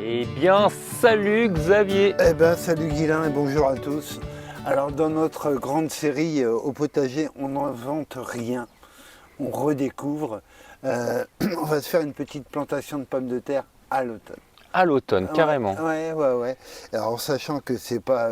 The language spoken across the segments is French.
Eh bien, salut Xavier. Eh ben, salut Guilain et bonjour à tous. Alors, dans notre grande série au potager, on n'invente rien, on redécouvre. On va se faire une petite plantation de pommes de terre à l'automne. À l'automne, Ouais, carrément. ouais. Alors, sachant que c'est pas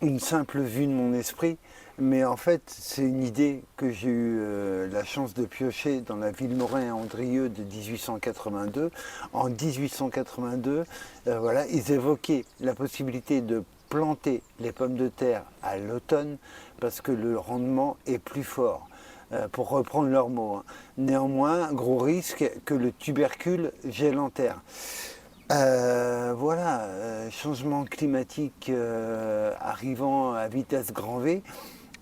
une simple vue de mon esprit, mais en fait, c'est une idée que j'ai eu la chance de piocher dans la Ville-Morin et Andrieux de 1882. En 1882, voilà, ils évoquaient la possibilité de planter les pommes de terre à l'automne parce que le rendement est plus fort. Pour reprendre leurs mots, hein. Néanmoins, gros risque que le tubercule gèle en terre. Voilà, changement climatique arrivant à vitesse grand V,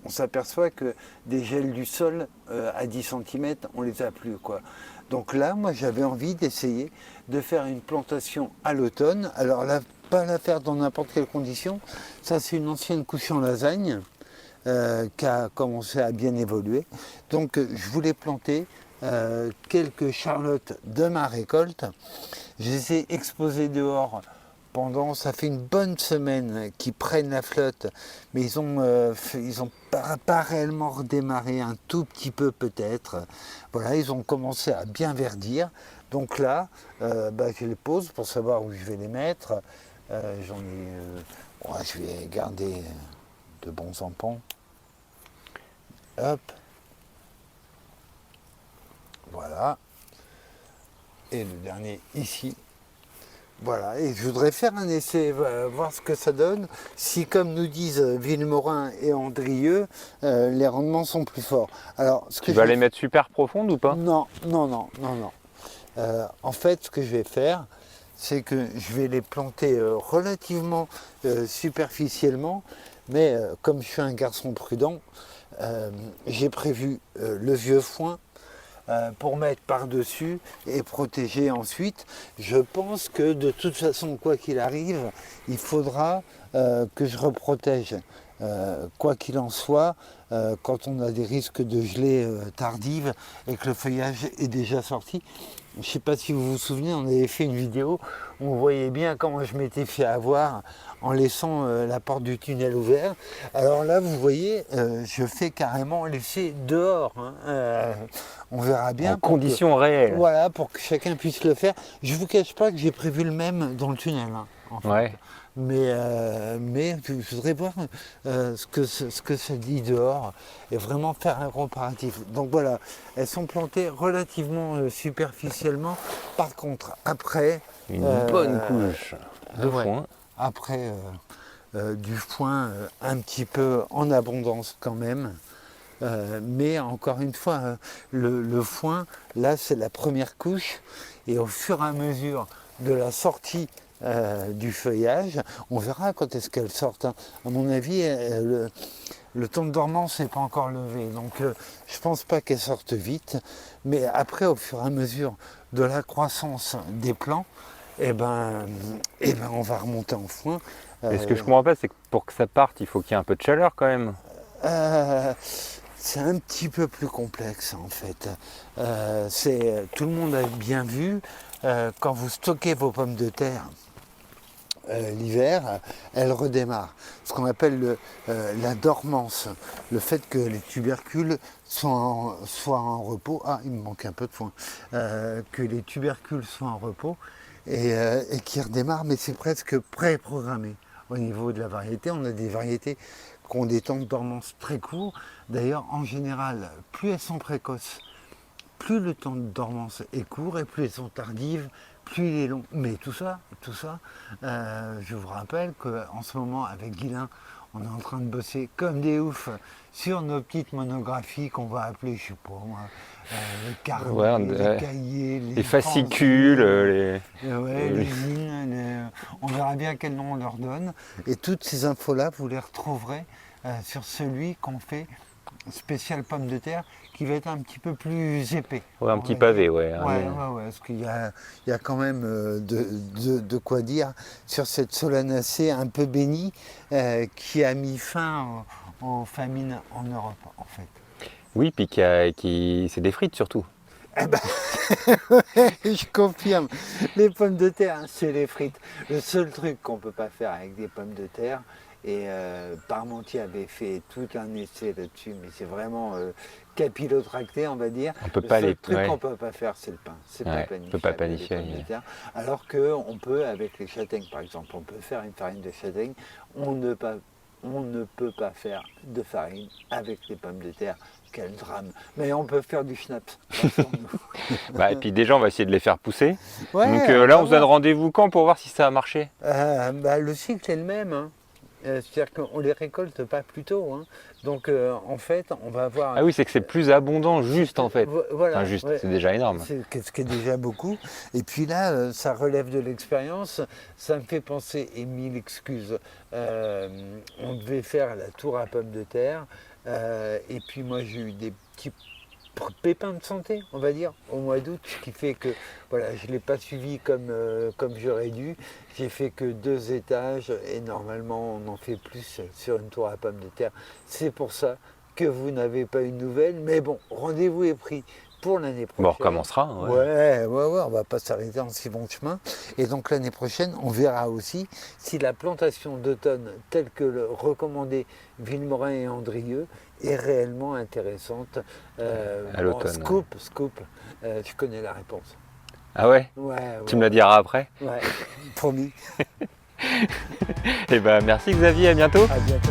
on s'aperçoit que des gels du sol à 10 cm, on les a plus, quoi. Donc là, moi, j'avais envie d'essayer de faire une plantation à l'automne. Alors là, pas la faire dans n'importe quelle condition. Ça, c'est une ancienne couche en lasagne qui a commencé à bien évoluer. Donc, je voulais planter quelques charlottes de ma récolte. Je les ai exposées dehors ça fait une bonne semaine qu'ils prennent la flotte, mais ils ont pas réellement redémarré, un tout petit peu peut-être. Voilà, ils ont commencé à bien verdir. Donc là, je les pose pour savoir où je vais les mettre. Je vais garder de bons empans. Hop. Voilà. Et le dernier ici. Voilà, et je voudrais faire un essai, voir ce que ça donne. Si, comme nous disent Ville-Morin et Andrieux, les rendements sont plus forts. Alors, Tu vas les mettre super profondes ou pas? Non. En fait, ce que je vais faire, c'est que je vais les planter relativement superficiellement, mais comme je suis un garçon prudent, j'ai prévu le vieux foin pour mettre par-dessus et protéger ensuite. Je pense que de toute façon, quoi qu'il arrive, il faudra que je reprotège. Quoi qu'il en soit, quand on a des risques de gelée tardive et que le feuillage est déjà sorti. Je ne sais pas si vous vous souvenez, on avait fait une vidéo où on voyait bien comment je m'étais fait avoir en laissant la porte du tunnel ouverte. Alors là, vous voyez, je fais carrément l'essai dehors. On verra bien. En conditions réelles. Voilà, pour que chacun puisse le faire. Je ne vous cache pas que j'ai prévu le même dans le tunnel. En fait. Ouais. Mais je voudrais voir ce que ça dit dehors et vraiment faire un comparatif. Donc voilà, elles sont plantées relativement superficiellement. Par contre, après... Une bonne couche de foin. Après, du foin un petit peu en abondance quand même. Mais encore une fois, le foin, là, c'est la première couche. Et au fur et à mesure de la sortie du feuillage, on verra quand est-ce qu'elles sortent. Hein. À mon avis, le temps de dormance n'est pas encore levé. Donc, je ne pense pas qu'elles sortent vite. Mais après, au fur et à mesure de la croissance des plants, on va remonter en foin. Et ce que je comprends pas, c'est que pour que ça parte, il faut qu'il y ait un peu de chaleur quand même. C'est un petit peu plus complexe en fait. Tout le monde a bien vu, quand vous stockez vos pommes de terre l'hiver, elles redémarrent. Ce qu'on appelle la dormance, le fait que les tubercules soient en repos. Ah, il me manque un peu de foin. Que les tubercules soient en repos et qui redémarrent, mais c'est presque pré-programmé. Au niveau de la variété, on a des variétés qui ont des temps de dormance très courts. D'ailleurs, en général, plus elles sont précoces, plus le temps de dormance est court et plus elles sont tardives, plus il est long. Mais tout ça, je vous rappelle qu'en ce moment, avec Guilain, on est en train de bosser comme des oufs sur nos petites monographies qu'on va appeler, je sais pas moi, les carnets, les cahiers, les fascicules, les lignes, on verra bien quel nom on leur donne. Et toutes ces infos-là, vous les retrouverez sur celui qu'on fait spécial pommes de terre, qui va être un petit peu plus épais. Ouais, un petit pavé, ouais. Ouais, parce qu'il y a quand même de quoi dire sur cette solanacée un peu bénie qui a mis fin aux famines en Europe, en fait. Oui, puis c'est des frites surtout. Eh ben, je confirme. Les pommes de terre, hein, c'est les frites. Le seul truc qu'on ne peut pas faire avec des pommes de terre, et Parmentier avait fait tout un essai là-dessus, mais c'est vraiment capillotracté, on va dire. On peut Le pas seul les. truc Ouais. qu'on ne peut pas faire, c'est le pain. C'est Ouais, pas on peut pas panifiable, les panifier. pommes de terre. Alors qu'on peut, avec les châtaignes, par exemple, on peut faire une farine de châtaigne. On ne peut pas faire de farine avec les pommes de terre. Quel drame. Mais on peut faire du schnapps. Bah, et puis déjà, on va essayer de les faire pousser. Ouais, Donc on là, va on se donne voir. rendez-vous quand pour voir si ça a marché? Le cycle est le même, hein. C'est-à-dire qu'on les récolte pas plus tôt, hein. Donc en fait, on va avoir. Ah oui, c'est que c'est plus abondant, juste en fait. Voilà, Enfin, juste, ouais. c'est déjà énorme. C'est ce qui est déjà beaucoup. Et puis là, ça relève de l'expérience. Ça me fait penser, et mille excuses, on devait faire la tour à pommes de terre. Et puis moi, j'ai eu des petits pépins de santé, on va dire, au mois d'août, ce qui fait que voilà, je ne l'ai pas suivi comme j'aurais dû. J'ai fait que 2 étages et normalement on en fait plus sur une tour à pommes de terre. C'est pour ça que vous n'avez pas une nouvelle, mais bon, rendez-vous est pris pour l'année prochaine. Bon, on recommencera. Hein, Ouais, on va pas s'arrêter en si bon chemin. Et donc l'année prochaine, on verra aussi si la plantation d'automne telle que le recommandait Villemorin et Andrieux est réellement intéressante. À l'automne. Scoop, je connais la réponse. Ah ouais? Ouais, Tu me la diras après? ouais, promis. Et ben merci Xavier, à bientôt. À bientôt.